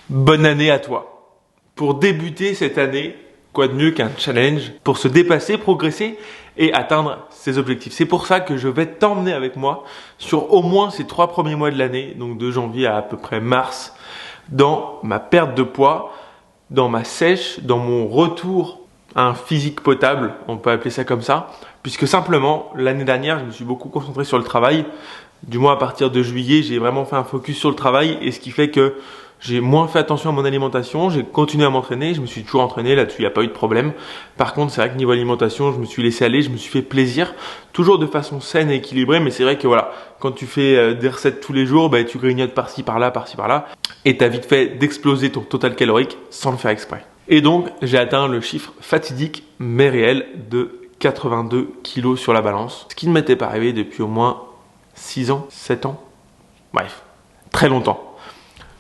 Bonne année à toi. Pour débuter cette année, quoi de mieux qu'un challenge pour se dépasser, progresser et atteindre ses objectifs. C'est pour ça que je vais t'emmener avec moi sur au moins ces 3 premiers mois de l'année, donc de janvier à peu près mars, dans ma perte de poids, dans ma sèche, dans mon retour à un physique potable, on peut appeler ça comme ça, puisque simplement l'année dernière, je me suis beaucoup concentré sur le travail. Du moins à partir de juillet, j'ai vraiment fait un focus sur le travail et ce qui fait que j'ai moins fait attention à mon alimentation, j'ai continué à m'entraîner, je me suis toujours entraîné, là-dessus il n'y a pas eu de problème. Par contre, c'est vrai que niveau alimentation, je me suis laissé aller, je me suis fait plaisir, toujours de façon saine et équilibrée, mais c'est vrai que voilà, quand tu fais des recettes tous les jours, tu grignotes par-ci, par-là, et t'as vite fait d'exploser ton total calorique sans le faire exprès. Et donc, j'ai atteint le chiffre fatidique, mais réel, de 82 kilos sur la balance, ce qui ne m'était pas arrivé depuis au moins 6 ans, 7 ans, bref, très longtemps.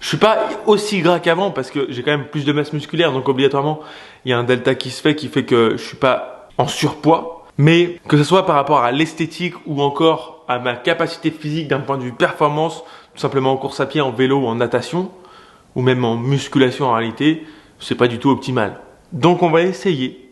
Je suis pas aussi gras qu'avant parce que j'ai quand même plus de masse musculaire, donc obligatoirement il y a un delta qui se fait qui fait que je suis pas en surpoids. Mais que ce soit par rapport à l'esthétique ou encore à ma capacité physique d'un point de vue performance, tout simplement en course à pied, en vélo ou en natation, ou même en musculation en réalité, c'est pas du tout optimal. Donc on va essayer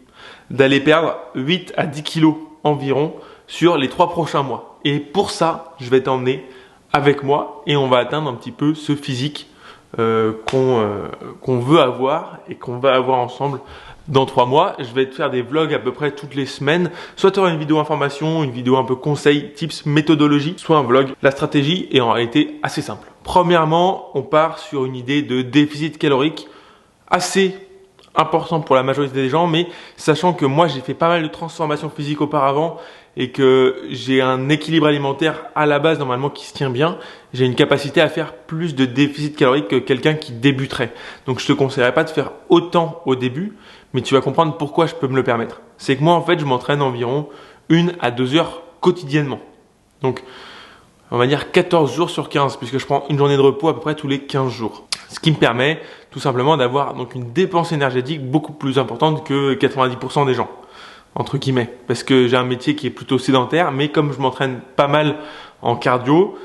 d'aller perdre 8 à 10 kilos environ sur les 3 prochains mois. Et pour ça, je vais t'emmener avec moi et on va atteindre un petit peu ce physique qu'on veut avoir et qu'on va avoir ensemble dans 3 mois. Je vais te faire des vlogs à peu près toutes les semaines. Soit tu auras une vidéo information, une vidéo un peu conseil, tips, méthodologie, soit un vlog. La stratégie est en réalité assez simple. Premièrement, on part sur une idée de déficit calorique assez important pour la majorité des gens, mais sachant que moi j'ai fait pas mal de transformations physiques auparavant et que j'ai un équilibre alimentaire à la base normalement qui se tient bien, j'ai une capacité à faire plus de déficit calorique que quelqu'un qui débuterait. Donc je te conseillerais pas de faire autant au début, mais tu vas comprendre pourquoi je peux me le permettre. C'est que moi en fait je m'entraîne environ 1 à 2 heures quotidiennement. Donc on va dire 14 jours sur 15 puisque je prends une journée de repos à peu près tous les 15 jours. Ce qui me permet tout simplement d'avoir donc une dépense énergétique beaucoup plus importante que 90% des gens, entre guillemets. Parce que j'ai un métier qui est plutôt sédentaire, mais comme je m'entraîne pas mal en cardio,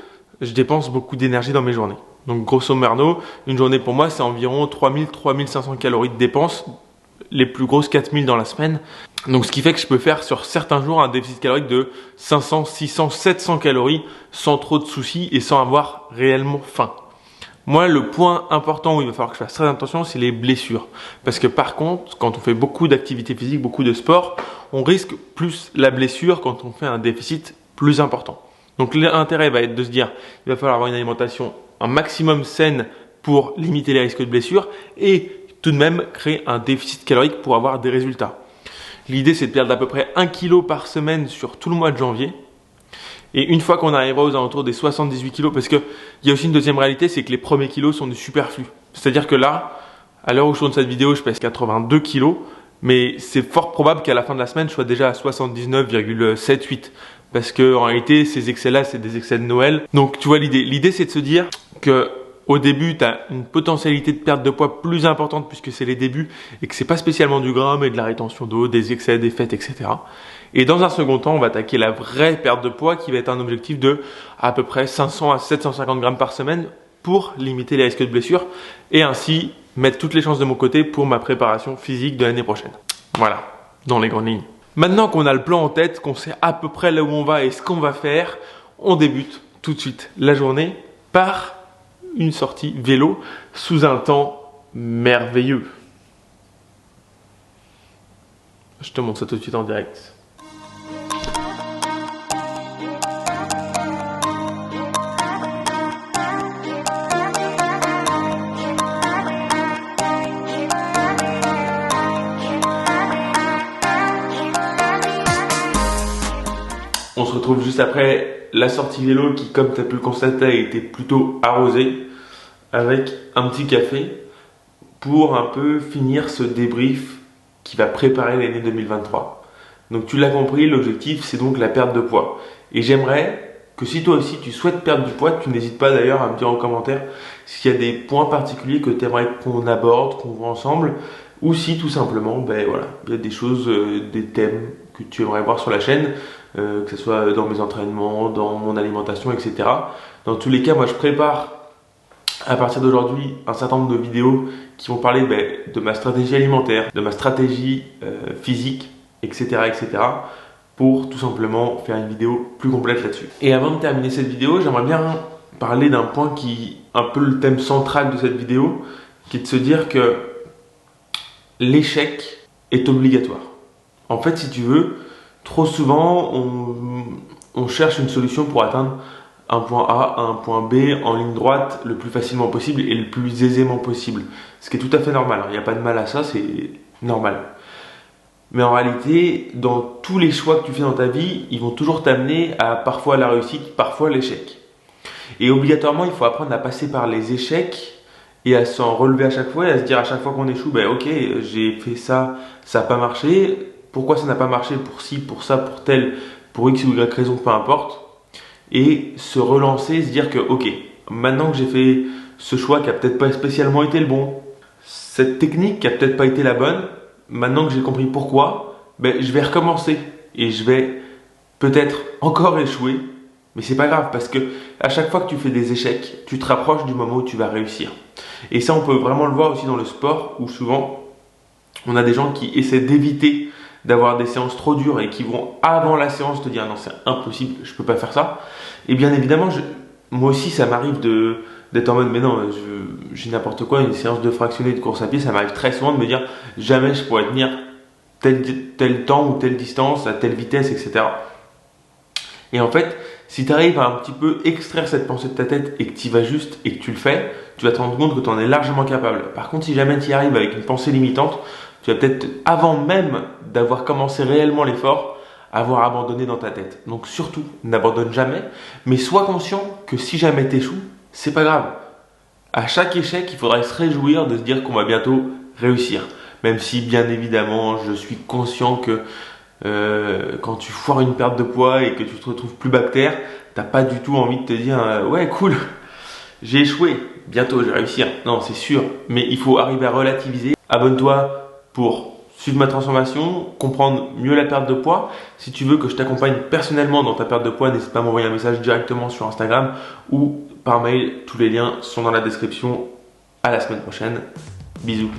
je dépense beaucoup d'énergie dans mes journées. Donc grosso merdo, une journée pour moi c'est environ 3000-3500 calories de dépense, les plus grosses 4000 dans la semaine. Donc ce qui fait que je peux faire sur certains jours un déficit calorique de 500, 600, 700 calories sans trop de soucis et sans avoir réellement faim. Moi, le point important où il va falloir que je fasse très attention, c'est les blessures. Parce que par contre, quand on fait beaucoup d'activité physique, beaucoup de sport, on risque plus la blessure quand on fait un déficit plus important. Donc l'intérêt va être de se dire, il va falloir avoir une alimentation un maximum saine pour limiter les risques de blessure et tout de même créer un déficit calorique pour avoir des résultats. L'idée, c'est de perdre à peu près 1 kg par semaine sur tout le mois de janvier. Et une fois qu'on arrivera aux alentours des 78 kilos, parce qu'il y a aussi une deuxième réalité, c'est que les premiers kilos sont du superflu. C'est-à-dire que là, à l'heure où je tourne cette vidéo, je pèse 82 kilos, mais c'est fort probable qu'à la fin de la semaine, je sois déjà à 79,78. Parce que en réalité, ces excès-là, c'est des excès de Noël. Donc tu vois l'idée. L'idée, c'est de se dire que au début, tu as une potentialité de perte de poids plus importante puisque c'est les débuts et que c'est pas spécialement du gras, mais de la rétention d'eau, des excès, des fêtes, etc. Et dans un second temps, on va attaquer la vraie perte de poids qui va être un objectif de à peu près 500 à 750 grammes par semaine pour limiter les risques de blessure et ainsi mettre toutes les chances de mon côté pour ma préparation physique de l'année prochaine. Voilà, dans les grandes lignes. Maintenant qu'on a le plan en tête, qu'on sait à peu près là où on va et ce qu'on va faire, on débute tout de suite la journée par une sortie vélo sous un temps merveilleux. Je te montre ça tout de suite en direct. On se retrouve juste après la sortie vélo qui, comme tu as pu le constater, a été plutôt arrosée avec un petit café pour un peu finir ce débrief qui va préparer l'année 2023. Donc tu l'as compris, l'objectif c'est donc la perte de poids. Et j'aimerais que si toi aussi tu souhaites perdre du poids, tu n'hésites pas d'ailleurs à me dire en commentaire s'il y a des points particuliers que tu aimerais qu'on aborde, qu'on voit ensemble, ou si tout simplement, voilà, il y a des choses, des thèmes que tu aimerais voir sur la chaîne, que ce soit dans mes entraînements, dans mon alimentation, etc. Dans tous les cas, moi je prépare à partir d'aujourd'hui un certain nombre de vidéos qui vont parler de ma stratégie alimentaire, de ma stratégie physique, etc., etc., pour tout simplement faire une vidéo plus complète là-dessus. Et avant de terminer cette vidéo, j'aimerais bien parler d'un point qui est un peu le thème central de cette vidéo, qui est de se dire que l'échec est obligatoire. En fait, si tu veux, trop souvent, on cherche une solution pour atteindre un point A à un point B en ligne droite le plus facilement possible et le plus aisément possible. Ce qui est tout à fait normal. Il n'y a pas de mal à ça, c'est normal. Mais en réalité, dans tous les choix que tu fais dans ta vie, ils vont toujours t'amener à parfois la réussite, parfois l'échec. Et obligatoirement, il faut apprendre à passer par les échecs et à s'en relever à chaque fois et à se dire à chaque fois qu'on échoue, ok, j'ai fait ça, ça n'a pas marché. Pourquoi ça n'a pas marché? Pour ci, pour ça, pour tel, pour X ou Y raison, peu importe. Et se relancer, se dire que ok, maintenant que j'ai fait ce choix qui a peut-être pas spécialement été le bon, cette technique qui a peut-être pas été la bonne, maintenant que j'ai compris pourquoi, je vais recommencer et je vais peut-être encore échouer, mais c'est pas grave parce que à chaque fois que tu fais des échecs, tu te rapproches du moment où tu vas réussir. Et ça, on peut vraiment le voir aussi dans le sport où souvent on a des gens qui essaient d'éviter d'avoir des séances trop dures et qui vont avant la séance te dire non, c'est impossible, je peux pas faire ça. Et bien évidemment, moi aussi ça m'arrive d'être en mode mais non, j'ai n'importe quoi, une séance de fractionné de course à pied, ça m'arrive très souvent de me dire jamais je pourrais tenir tel temps ou telle distance à telle vitesse, etc. Et en fait, si tu arrives à un petit peu extraire cette pensée de ta tête et que tu y vas juste et que tu le fais, tu vas te rendre compte que tu en es largement capable. Par contre, si jamais tu y arrives avec une pensée limitante, tu vas peut-être, avant même d'avoir commencé réellement l'effort, avoir abandonné dans ta tête. Donc surtout, n'abandonne jamais, mais sois conscient que si jamais tu échoues, c'est pas grave. À chaque échec, il faudrait se réjouir de se dire qu'on va bientôt réussir. Même si, bien évidemment, je suis conscient que quand tu foires une perte de poids et que tu te retrouves plus bactère, t'as pas du tout envie de te dire ouais cool, j'ai échoué, bientôt je vais réussir. Non, c'est sûr, mais il faut arriver à relativiser. Abonne-toi pour suivre ma transformation, comprendre mieux la perte de poids. Si tu veux que je t'accompagne personnellement dans ta perte de poids, n'hésite pas à m'envoyer un message directement sur Instagram ou par mail. Tous les liens sont dans la description. À la semaine prochaine. Bisous.